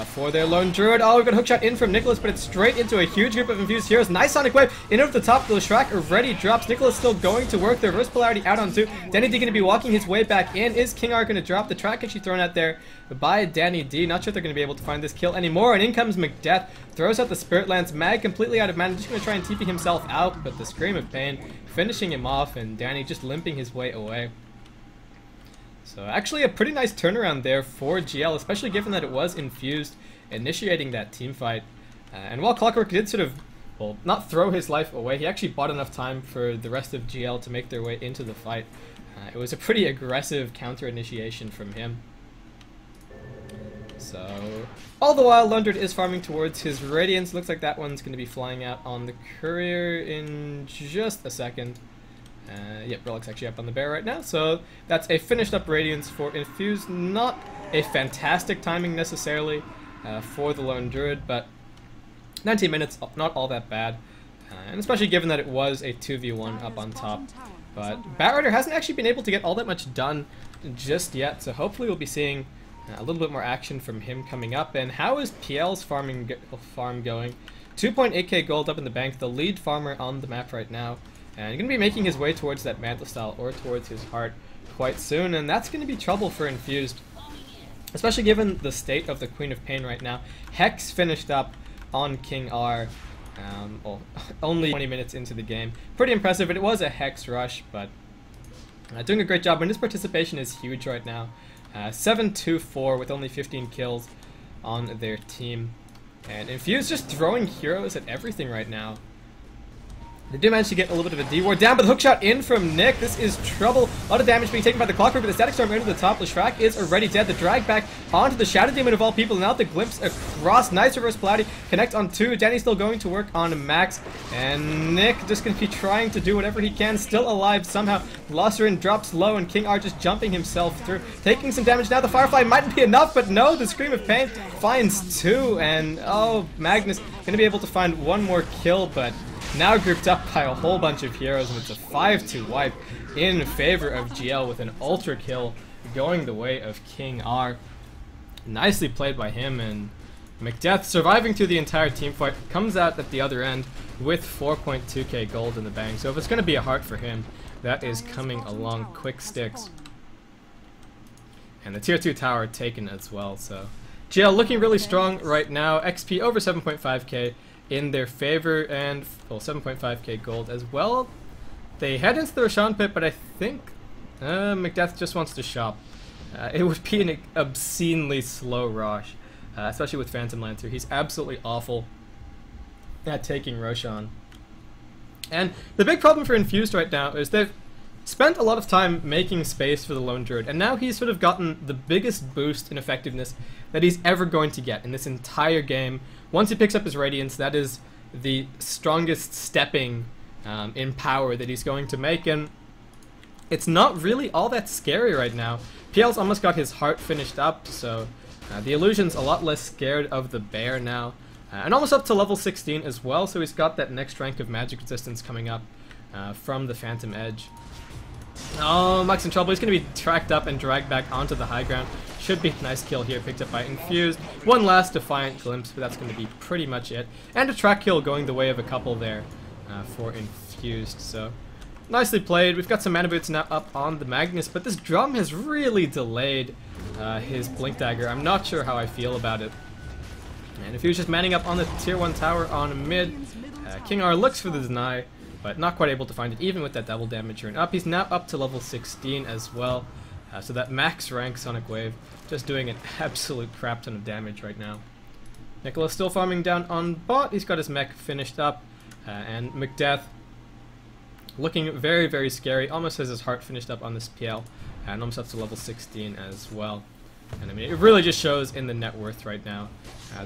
for their lone druid. Oh, we've got a hookshot in from Nicholas, but it's straight into a huge group of Infused heroes. Nice Sonic Wave in over the top. The Shrek already drops. Nicholas still going to work. The reverse polarity out on 2. Danny D going to be walking his way back in. Is King R going to drop? The track actually thrown out there by Danny D. Not sure if they're going to be able to find this kill anymore. And in comes Macdeath. Throws out the Spirit Lance. Mag completely out of mana. Just going to try and TP himself out, but the Scream of Pain finishing him off, and Danny just limping his way away. So actually a pretty nice turnaround there for GL, especially given that it was Infused initiating that team fight. And while Clockwork did sort of, well, not throw his life away, he actually bought enough time for the rest of GL to make their way into the fight. It was a pretty aggressive counter initiation from him. So all the while, Lundred is farming towards his Radiance. Looks like that one's going to be flying out on the Courier in just a second. Yep, Relic's actually up on the bear right now, so that's a finished up Radiance for Infused. Not a fantastic timing necessarily for the Lone Druid, but 19 minutes, not all that bad, and especially given that it was a 2v1 up on top. But Batrider hasn't actually been able to get all that much done just yet, so hopefully we'll be seeing a little bit more action from him coming up. And how is PL's farm going? 2.8k gold up in the bank, the lead farmer on the map right now. And he's going to be making his way towards that Mantle Style or towards his heart quite soon, and that's going to be trouble for Infused, especially given the state of the Queen of Pain right now. Hex finished up on King R, well, only 20 minutes into the game. Pretty impressive, but it was a Hex rush, but doing a great job, and his participation is huge right now. 7-2-4 with only 15 kills on their team. And Infused just throwing heroes at everything right now. They do manage to get a little bit of a D-ward down, but the hookshot in from Nick. This is trouble. A lot of damage being taken by the Clockwork, but the Static Storm into the top. Leshrac is already dead. The drag back onto the Shadow Demon of all people, and now the glimpse across. Nice reverse polarity. Connect on 2. Danny's still going to work on Max, and Nick just going to be trying to do whatever he can. Still alive somehow. Losserin drops low, and King R just jumping himself through. Taking some damage now. The Firefly might be enough, but no. The Scream of Pain finds 2, and oh, Magnus going to be able to find one more kill, but now grouped up by a whole bunch of heroes, and it's a 5-2 wipe in favor of GL with an ultra kill going the way of King R. Nicely played by him, and Macdeath surviving through the entire team fight, comes out at the other end with 4.2k gold in the bank. So if it's going to be a heart for him, that is coming along quick sticks. And the tier 2 tower taken as well, so GL looking really strong right now. XP over 7.5k in their favor, and well, 7.5k gold as well. They head into the Roshan pit, but I think Macdeath just wants to shop. It would be an obscenely slow rush, especially with Phantom Lancer. He's absolutely awful at taking Roshan. And the big problem for Infused right now is they've spent a lot of time making space for the Lone Druid, and now he's sort of gotten the biggest boost in effectiveness that he's ever going to get in this entire game. Once he picks up his Radiance, that is the strongest stepping in power that he's going to make, and it's not really all that scary right now. PL's almost got his heart finished up, so the Illusion's a lot less scared of the bear now. And almost up to level 16 as well, so he's got that next rank of magic resistance coming up from the Phantom Edge. Oh, Mike's in trouble. He's going to be tracked up and dragged back onto the high ground. Should be a nice kill here, picked up by Infused. One last Defiant Glimpse, but that's going to be pretty much it. And a track kill going the way of a couple there for Infused, so nicely played. We've got some mana boots now up on the Magnus, but this drum has really delayed his Blink Dagger. I'm not sure how I feel about it. And if he was just manning up on the tier 1 tower on mid, King R looks for the deny, but not quite able to find it even with that double damage turn up. He's now up to level 16 as well, so that max rank Sonic Wave just doing an absolute crap ton of damage right now. Nicholas still farming down on bot. He's got his mech finished up, and Macdeath looking very, very scary. Almost has his heart finished up on this PL, and almost up to level 16 as well. And I mean, it really just shows in the net worth right now,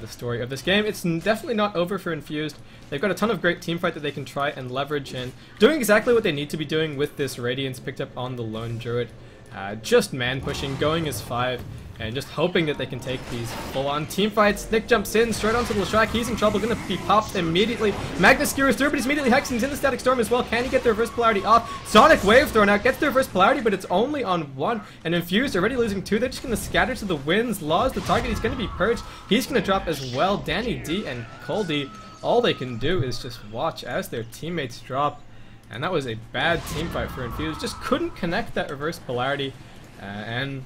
the story of this game. It's definitely not over for Infused. They've got a ton of great teamfight that they can try and leverage, and doing exactly what they need to be doing with this Radiance picked up on the Lone Druid. Just man pushing, going as 5, and just hoping that they can take these full-on teamfights. Nick jumps in, straight onto the Leshrac. He's in trouble, gonna be popped immediately. Magnus skewers through, but he's immediately hexed, and he's in the Static Storm as well. Can he get the reverse polarity off? Sonic Wave thrown out, gets the reverse polarity, but it's only on 1. And Infused already losing 2. They're just gonna scatter to the winds. Law's the target, he's gonna be purged. He's gonna drop as well. Danny D and Coldy, all they can do is just watch as their teammates drop. And that was a bad teamfight for Infused. Just couldn't connect that reverse polarity. And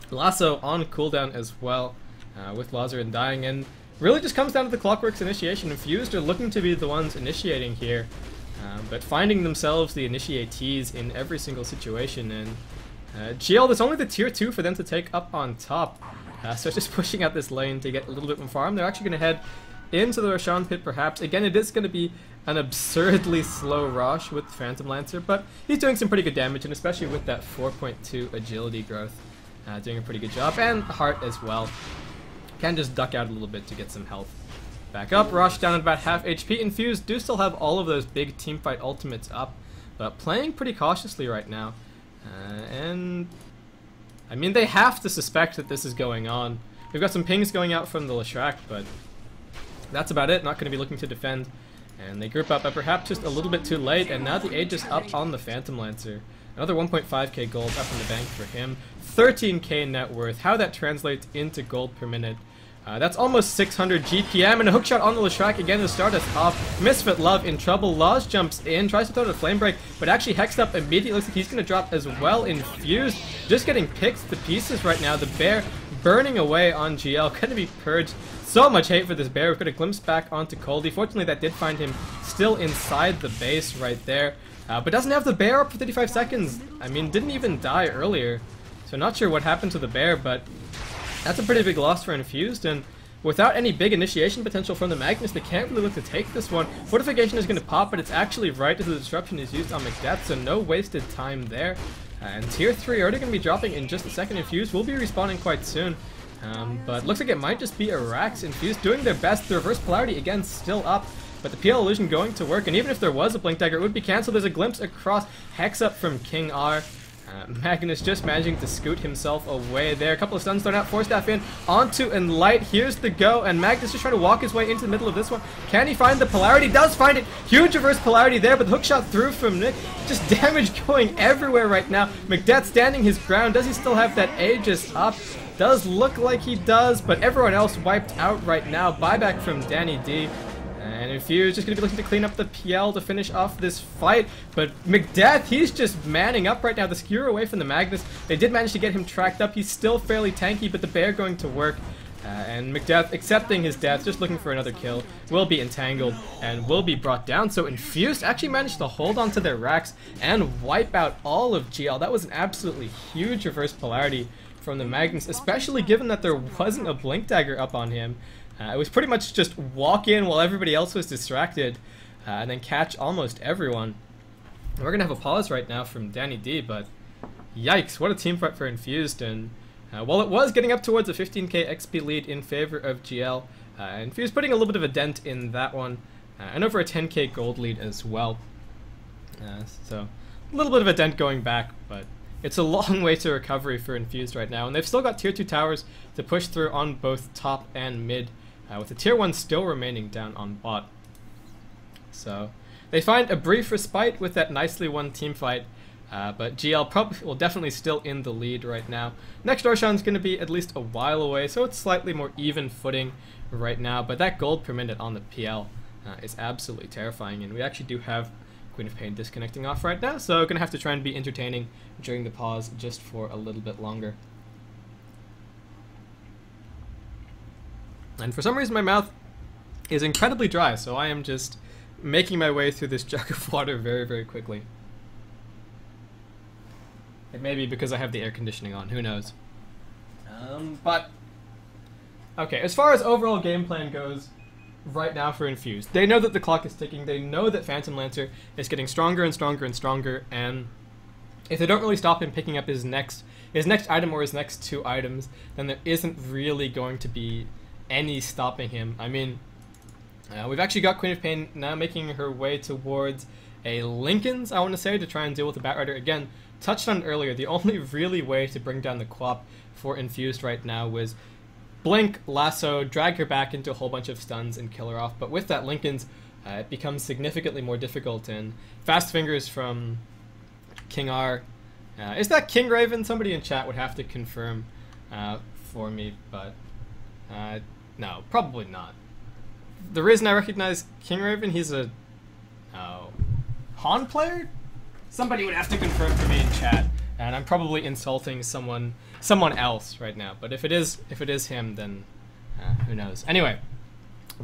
Lasso on cooldown as well, with Lazarin dying, and really just comes down to the Clockwork's initiation. Infused are looking to be the ones initiating here, but finding themselves the initiatees in every single situation, and GL, there's only the tier 2 for them to take up on top, so just pushing out this lane to get a little bit more farm. They're actually going to head into the Roshan pit perhaps. Again, it is going to be an absurdly slow Rosh with Phantom Lancer, but he's doing some pretty good damage, and especially with that 4.2 agility growth. Doing a pretty good job, and Heart as well. Can just duck out a little bit to get some health back up. Rosh down at about half HP. Infused do still have all of those big teamfight ultimates up, but playing pretty cautiously right now. And I mean, they have to suspect that this is going on. We've got some pings going out from the Leshrac, but that's about it. Not going to be looking to defend. And they group up, but perhaps just a little bit too late, and now the Age is up on the Phantom Lancer. Another 1.5k gold up in the bank for him. 13k net worth. How that translates into gold per minute. That's almost 600 GPM, and a hookshot on the Leshrac again to start us off. Misfit Love in trouble. Laws jumps in, tries to throw the flame break, but actually hexed up immediately. Looks like he's going to drop as well. Infused, just getting picked to pieces right now. The bear burning away on GL, going to be purged. So much hate for this bear. We've got a glimpse back onto Coldy. Fortunately, that did find him still inside the base right there. But doesn't have the bear up for 35 seconds. I mean, didn't even die earlier. So not sure what happened to the bear, but that's a pretty big loss for Infused. And without any big initiation potential from the Magnus, they can't really look to take this one. Fortification is going to pop, but it's actually right as the disruption is used on Macdeath, so no wasted time there. And tier 3 already going to be dropping in just a second. Infused will be respawning quite soon. But looks like it might just be a Rax. Infused doing their best. The reverse polarity again still up, but the PL illusion going to work, and even if there was a Blink Dagger, it would be cancelled. There's a glimpse across, hex up from King R. Magnus just managing to scoot himself away there. A couple of stuns thrown out, Force Staff in, onto Enlight. Here's the go, and Magnus just trying to walk his way into the middle of this one. Can he find the polarity? Does find it. Huge reverse polarity there, but the hook shot through from Nick. Just damage going everywhere right now. Macdeath standing his ground. Does he still have that Aegis up? Does look like he does, but everyone else wiped out right now. Buyback from Danny D. And Infused just going to be looking to clean up the PL to finish off this fight. But Macdeath, he's just manning up right now. The skewer away from the Magnus. They did manage to get him tracked up. He's still fairly tanky, but the bear going to work. And Macdeath accepting his death, just looking for another kill, will be entangled and will be brought down. So Infused actually managed to hold on to their racks and wipe out all of GL. That was an absolutely huge reverse polarity from the Magnus, especially given that there wasn't a Blink Dagger up on him. It was pretty much just walk in while everybody else was distracted, and then catch almost everyone. We're going to have a pause right now from Danny D, but yikes, what a team fight for Infused. And while it was getting up towards a 15k XP lead in favor of GL, Infused putting a little bit of a dent in that one, and over a 10k gold lead as well. So a little bit of a dent going back, but it's a long way to recovery for Infused right now. And they've still got tier 2 towers to push through on both top and mid, with the tier 1 still remaining down on bot. So they find a brief respite with that nicely won team fight, but GL definitely still in the lead right now. Next Roshan's going to be at least a while away, so it's slightly more even footing right now, but that gold per minute on the PL is absolutely terrifying, and we actually do have Queen of Pain disconnecting off right now, so going to have to try and be entertaining during the pause just for a little bit longer. And for some reason my mouth is incredibly dry, so I am just making my way through this jug of water very, very quickly. It may be because I have the air conditioning on, who knows. But, okay, as far as overall game plan goes right now for Infused, they know that the clock is ticking, they know that Phantom Lancer is getting stronger and stronger and stronger, and if they don't really stop him picking up his next item or his next 2 items, then there isn't really going to be any stopping him. I mean, we've actually got Queen of Pain now making her way towards a Lincoln's, I want to say, to try and deal with the Batrider. Again, touched on it earlier, the only really way to bring down the Quap for Infused right now was blink, lasso, drag her back into a whole bunch of stuns and kill her off. But with that Lincoln's, it becomes significantly more difficult, and fast fingers from King R. Is that King Raven? Somebody in chat would have to confirm for me, but no, probably not. The reason I recognize King Raven, he's a Han player? Somebody would have to confirm for me in chat, and I'm probably insulting someone else right now. But if it is him, then who knows? Anyway,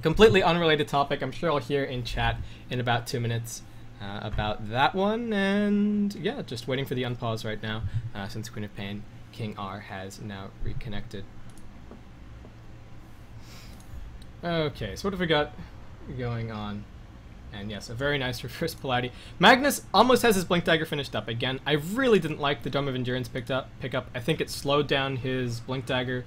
completely unrelated topic. I'm sure I'll hear in chat in about 2 minutes about that one, and yeah, just waiting for the unpause right now since Queen of Pain King R has now reconnected. Okay, so what have we got going on? And yes, a very nice reverse polarity. Magnus almost has his Blink Dagger finished up. Again, I really didn't like the Dome of Endurance pickup. I think it slowed down his Blink Dagger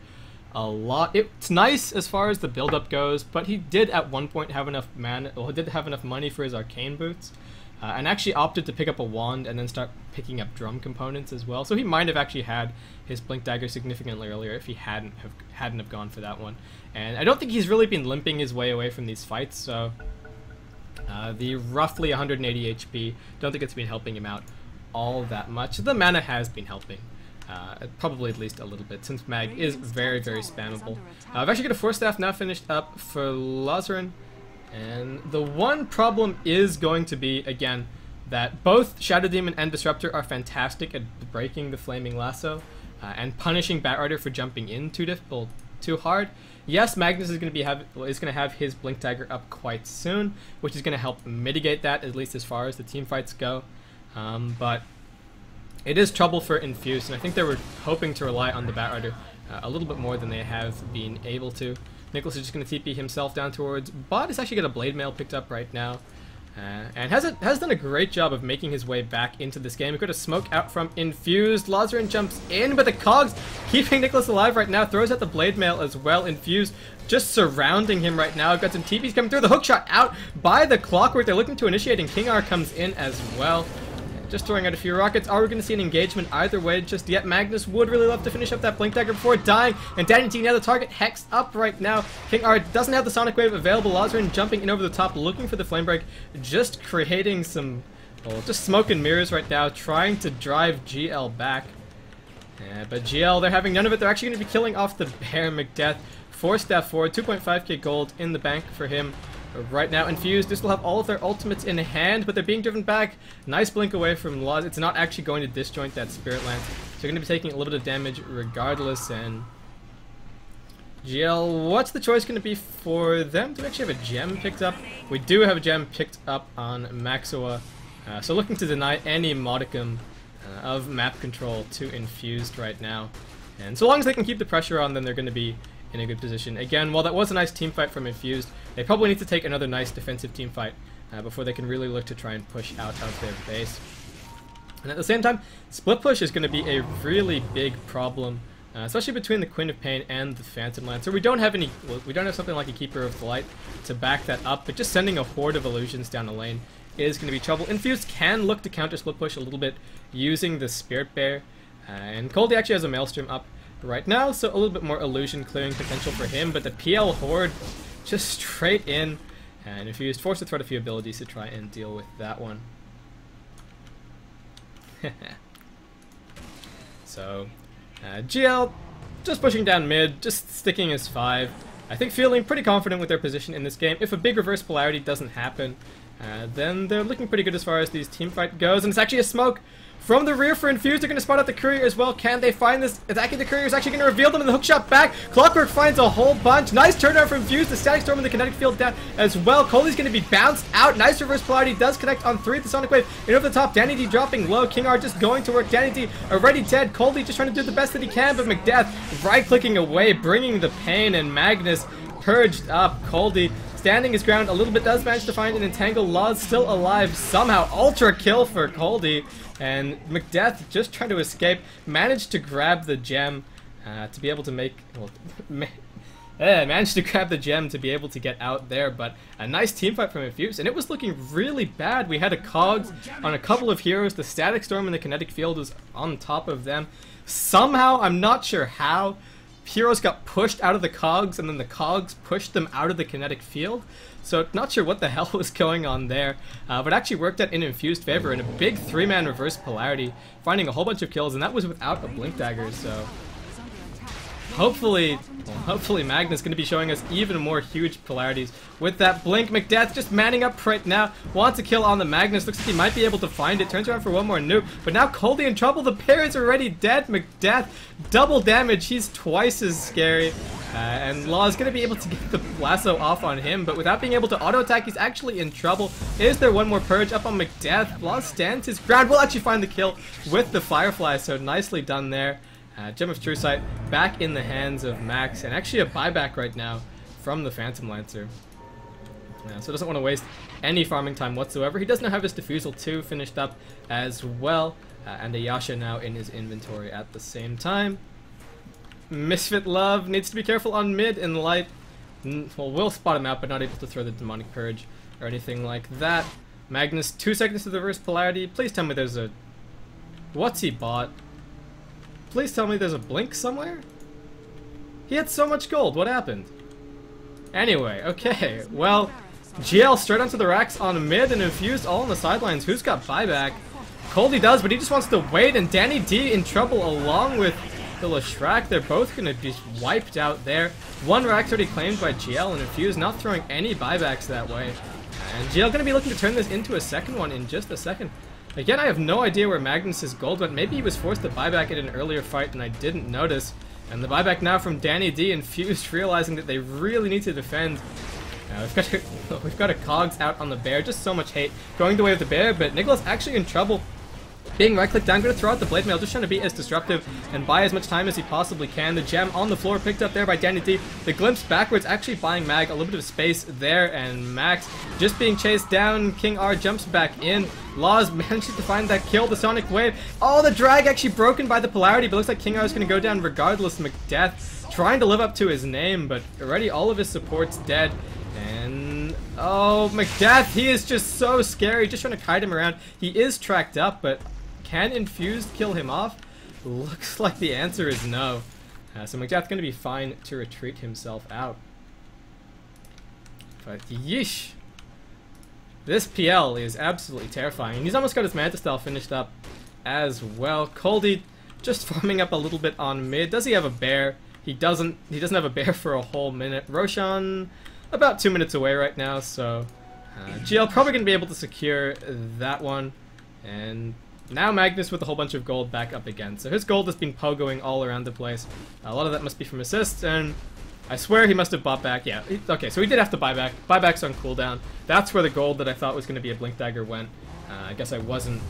a lot. It's nice as far as the build-up goes, but he did at one point have enough mana. Well, he did have enough money for his Arcane Boots, and actually opted to pick up a wand and then start picking up drum components as well. So he might have actually had his Blink Dagger significantly earlier if he hadn't have gone for that one. And I don't think he's really been limping his way away from these fights, so the roughly 180 HP, don't think it's been helping him out all that much. The mana has been helping, probably at least a little bit, since Mag is very, very spammable. I've actually got a Force Staff now finished up for Lazarin, and the one problem is going to be, again, that both Shadow Demon and Disruptor are fantastic at breaking the Flaming Lasso and punishing Batrider for jumping in too hard. Yes, Magnus is going to have his Blink Dagger up quite soon, which is going to help mitigate that, at least as far as the team fights go. But it is trouble for Infused, and I think they were hoping to rely on the Batrider a little bit more than they have been able to. Nicholas is just going to TP himself down towards bot. He's actually got a Blade Mail picked up right now. And has done a great job of making his way back into this game. We've got a smoke out from Infused. Lazarin jumps in, but the Cogs keeping Nicholas alive right now. Throws out the Blade Mail as well. Infused just surrounding him right now. Got some TPs coming through. The hook shot out by the Clockwork. They're looking to initiate, and King R comes in as well. Just throwing out a few rockets. Are we going to see an engagement either way just yet? Magnus would really love to finish up that Blink Dagger before dying. And Danny T now the target hexed up right now. King R doesn't have the Sonic Wave available. Lazarin jumping in over the top, looking for the Flame Break. Just creating some, well, just smoke and mirrors right now, trying to drive GL back. But GL, they're having none of it. They're actually going to be killing off the Bear McDeath. Force Staff forward, 2.5k gold in the bank for him. Right now, Infused, this will have all of their ultimates in hand, but they're being driven back. Nice blink away from Laz. It's not actually going to disjoint that Spirit Lance, so they're going to be taking a little bit of damage regardless. And GL, what's the choice going to be for them? Do we actually have a gem picked up? We do have a gem picked up on Maxua, so looking to deny any modicum of map control to Infused right now. And so long as they can keep the pressure on them, they're going to be in a good position. Again, while that was a nice team fight from Infused, they probably need to take another nice defensive team fight before they can really look to try and push out of their base. And at the same time, split push is going to be a really big problem, especially between the Queen of Pain and the Phantom Lancer. We don't have something like a Keeper of the Light to back that up, but just sending a horde of illusions down the lane is going to be trouble. Infused can look to counter split push a little bit using the Spirit Bear. And Coldie actually has a Maelstrom up right now, so a little bit more illusion clearing potential for him. But the PL Horde just straight in. And Infused forced to throw a few abilities to try and deal with that one. So, GL just pushing down mid, just sticking his 5. I think feeling pretty confident with their position in this game. If a big reverse polarity doesn't happen, then they're looking pretty good as far as these team fight goes. And it's actually a smoke from the rear for Infused. They're going to spot out the Courier as well. Can they find this? Attacking the Courier is actually going to reveal them in the hookshot back. Clockwork finds a whole bunch. Nice turnaround from Infused. The Static Storm in the kinetic field down as well. Coldie's going to be bounced out. Nice reverse polarity. Does connect on 3 at the Sonic Wave. And over the top, Danny D dropping low. King R just going to work. Danny D already dead. Coldie just trying to do the best that he can. But McDeath right-clicking away, bringing the pain. And Magnus purged up. Coldie standing his ground a little bit, does manage to find an entangle. Law's still alive somehow. Ultra kill for Coldie. And McDeath just trying to escape. Managed to grab the gem to be able to make... Well, managed to grab the gem to be able to get out there. But a nice team fight from Infused. And it was looking really bad. We had a Cogs on a couple of heroes. The Static Storm in the kinetic field was on top of them. Somehow, I'm not sure how, heroes got pushed out of the Cogs, and then the Cogs pushed them out of the kinetic field. So not sure what the hell was going on there, but actually worked out in Infused favor and a big 3-man reverse polarity, finding a whole bunch of kills, and that was without a blink dagger. So hopefully Magnus going to be showing us even more huge polarities with that blink. McDeath just manning up right now, wants a kill on the Magnus. Looks like he might be able to find it. Turns around for one more nuke, but now Coldie in trouble. The pair is already dead. McDeath double damage. He's twice as scary. And Law is going to be able to get the lasso off on him, but without being able to auto attack, he's actually in trouble. Is there one more purge up on McDeath? Law stands his ground. Will actually find the kill with the Firefly, so nicely done there. Gem of True Sight back in the hands of Max, and actually a buyback right now from the Phantom Lancer. So doesn't want to waste any farming time whatsoever. He does now have his Diffusal 2 finished up as well, and a Yasha now in his inventory at the same time. Misfit Love needs to be careful on mid and light. Well, we'll spot him out, but not able to throw the Demonic Purge or anything like that. Magnus, 2 seconds to the reverse polarity. Please tell me there's a... What's he bought? Please tell me there's a blink somewhere? He had so much gold. What happened? Anyway, okay. Well, GL straight onto the racks on mid and Infused all on the sidelines. Who's got buyback? Coldie does, but he just wants to wait, and Danny D in trouble along with the Leshrac. They're both going to be wiped out there. One rack's already claimed by GL, and Infused not throwing any buybacks that way. And GL going to be looking to turn this into a second one in just a second. Again, I have no idea where Magnus's gold went. Maybe he was forced to buyback in an earlier fight and I didn't notice. And the buyback now from Danny D. Infused realizing that they really need to defend. We've got a Cogs out on the bear. Just so much hate going the way of the bear, but Nicholas actually in trouble. Being right-clicked down, going to throw out the Blade Mail, just trying to be as disruptive and buy as much time as he possibly can. The gem on the floor picked up there by Danny D. The glimpse backwards, actually buying Mag a little bit of space there, and Max just being chased down. King R jumps back in. Laws manages to find that kill, the Sonic Wave. Oh, the drag actually broken by the polarity, but looks like King R is going to go down regardless. McDeath trying to live up to his name, but already all of his support's dead. And oh, McDeath, he is just so scary, just trying to kite him around. He is tracked up, but can Infused kill him off? Looks like the answer is no. So McDeath's going to be fine to retreat himself out. But yeesh. This PL is absolutely terrifying. And he's almost got his Manta Style finished up as well. Coldie just farming up a little bit on mid. Does he have a bear? He doesn't have a bear for a whole minute. Roshan about 2 minutes away right now, so GL probably going to be able to secure that one. And now Magnus with a whole bunch of gold back up again. So his gold has been pogoing all around the place. A lot of that must be from assists, and I swear he must have bought back. Yeah, okay, so he did have to buy back. Buyback's on cooldown. That's where the gold that I thought was going to be a Blink Dagger went. I guess I wasn't...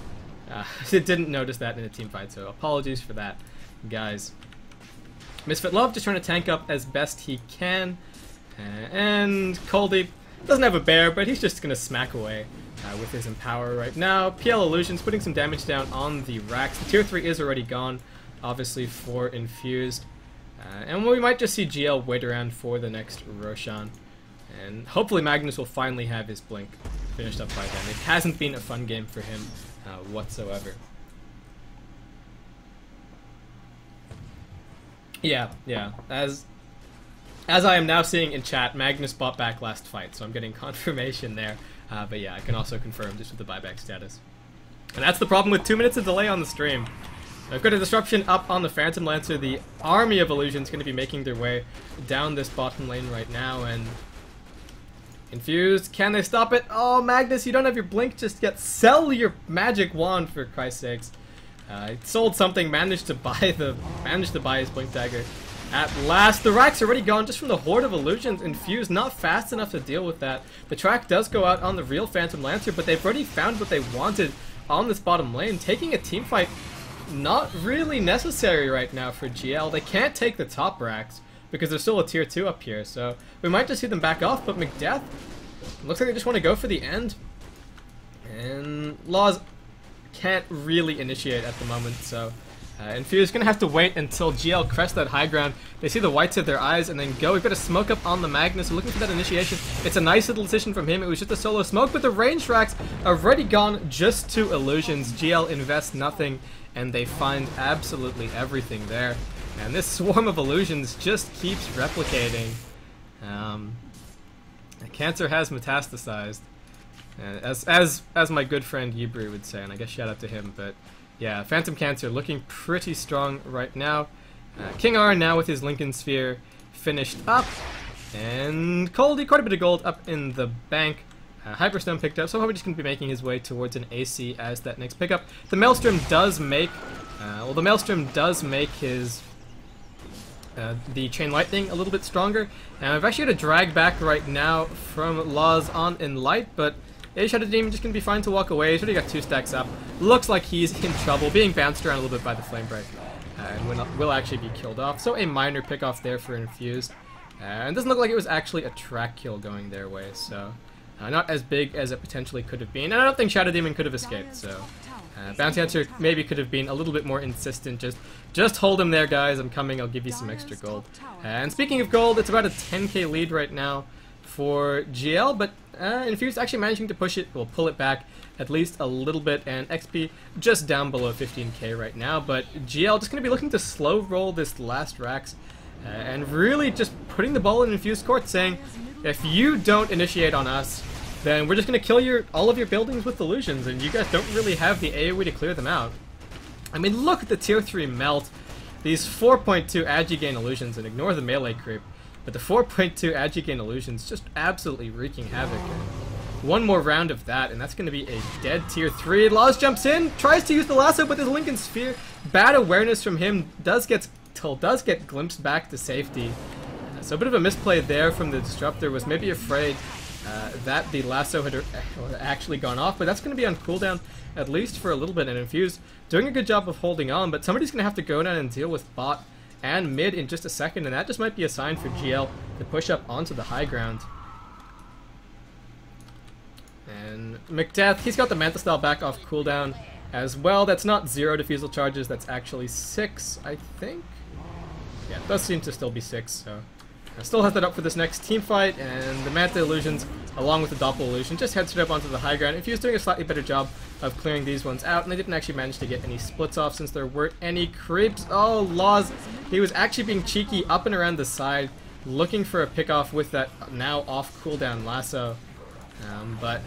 didn't notice that in a team fight, so apologies for that, guys. Misfit Love just trying to tank up as best he can. And Coldie doesn't have a bear, but he's just going to smack away with his Empower right now. PL Illusions putting some damage down on the racks. The tier 3 is already gone, obviously, for Infused. And we might just see GL wait around for the next Roshan. And hopefully Magnus will finally have his blink. finished up by them. It hasn't been a fun game for him whatsoever. Yeah. As I am now seeing in chat, Magnus bought back last fight, so I'm getting confirmation there. But yeah, I can also confirm just with the buyback status. And that's the problem with 2 minutes of delay on the stream. I've got a disruption up on the Phantom Lancer. The army of illusions going to be making their way down this bottom lane right now, and Infused, can they stop it? Oh, Magnus, you don't have your blink just yet. Sell your magic wand, for Christ's sakes. Sold something, managed to buy his blink dagger. At last, the rack's already gone just from the horde of illusions. Infused, not fast enough to deal with that. The track does go out on the real Phantom Lancer, but they've already found what they wanted on this bottom lane. Taking a team fight, not really necessary right now for GL. They can't take the top racks because there's still a tier 2 up here, so we might just see them back off, but McDeath looks like they just want to go for the end. And Laws can't really initiate at the moment, so Infused gonna have to wait until GL crest that high ground. They see the whites of their eyes and then go. We've got a smoke up on the Magnus. We're looking for that initiation. It's a nice little decision from him. It was just a solo smoke, but the range racks are already gone just to illusions. GL invests nothing, and they find absolutely everything there. And this swarm of illusions just keeps replicating. Cancer has metastasized, as my good friend Yibri would say, and I guess shout out to him. But yeah, Phantom Cancer looking pretty strong right now. King R now with his Lincoln Sphere finished up, and Coldy quite a bit of gold up in the bank. Hyperstone picked up, so probably just going to be making his way towards an AC as that next pickup. The Maelstrom does make, his the Chain Lightning a little bit stronger. And I've actually got a drag back right now from Laws on in light, but Shadow Demon just going to be fine to walk away. He's already got 2 stacks up. Looks like he's in trouble, being bounced around a little bit by the Flame Break. And will actually be killed off. So a minor pick off there for Infused. And it doesn't look like it was actually a track kill going their way, so not as big as it potentially could have been. And I don't think Shadow Demon could have escaped, so Bounty Hunter maybe could have been a little bit more insistent. Just hold him there, guys. I'm coming. I'll give you some extra gold. And speaking of gold, it's about a 10k lead right now for GL, but Infused actually managing to pull it back at least a little bit, and XP just down below 15k right now. But GL just going to be looking to slow roll this last racks and really just putting the ball in Infused court, saying, if you don't initiate on us, then we're just going to kill all of your buildings with illusions, and you guys don't really have the AoE to clear them out. I mean, look at the tier 3 melt. These 4.2 agi gain illusions, and ignore the melee creep, but the 4.2 agi gain illusions just absolutely wreaking havoc. And one more round of that, and that's going to be a dead tier 3. Laws jumps in, tries to use the lasso with his Lincoln Sphere. Bad awareness from him, does get glimpsed back to safety. So a bit of a misplay there from the Disruptor, was maybe afraid that the lasso had actually gone off, but that's going to be on cooldown at least for a little bit. And Infused doing a good job of holding on, but somebody's going to have to go down and deal with bot and mid in just a second, and that just might be a sign for GL to push up onto the high ground. And McDeath, he's got the Manta Style back off cooldown as well. That's not 0 defusal charges, that's actually 6, I think. Yeah, it does seem to still be 6, so I still have that up for this next team fight, and the Manta Illusions, along with the Doppel Illusion, just heads straight up onto the high ground. If he was doing a slightly better job of clearing these ones out, and they didn't actually manage to get any splits off since there weren't any creeps. Oh, Laws, he was actually being cheeky up and around the side, looking for a pick-off with that now off cooldown lasso. But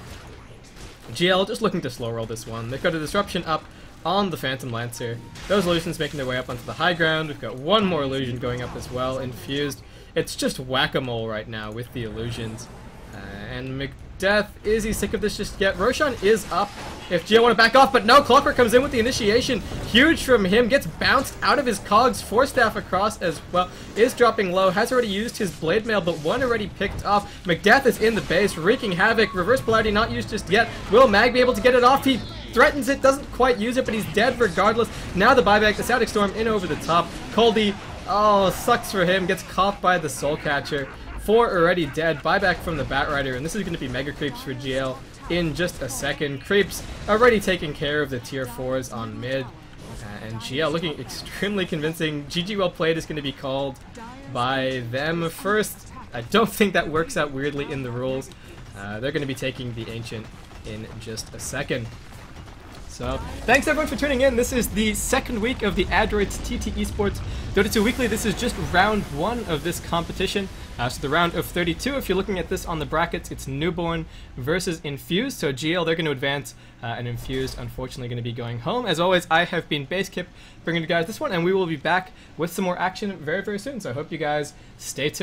GL just looking to slow roll this one. They've got a disruption up on the Phantom Lancer. Those illusions making their way up onto the high ground. We've got one more illusion going up as well, Infused. It's just whack-a-mole right now with the illusions. And McDeath, is he sick of this just yet? Roshan is up if GL want to back off, but no, Clockwork comes in with the initiation. Huge from him, gets bounced out of his cogs, Force Staff across as well, is dropping low, has already used his Blade Mail, but one already picked off. McDeath is in the base, wreaking havoc, Reverse Polarity not used just yet. Will Mag be able to get it off? He threatens it, doesn't quite use it, but he's dead regardless. Now the buyback, the Static Storm in over the top. Coldy, oh, sucks for him, gets caught by the Soul Catcher. 4 already dead, buyback from the Batrider, and this is going to be Mega Creeps for GL in just a second. Creeps already taking care of the tier 4s on mid, and GL looking extremely convincing. GG well played is going to be called by them first. I don't think that works out weirdly in the rules, They're going to be taking the Ancient in just a second. So, thanks everyone for tuning in. This is the second week of the Adroits.Tt eSports Dota 2 Weekly. This is just round 1 of this competition. So the round of 32, if you're looking at this on the brackets, it's Newborn versus Infused. So GL, they're going to advance, and Infused, unfortunately, going to be going home. As always, I have been Basekip bringing you guys this one, and we will be back with some more action very, very soon. So I hope you guys stay tuned.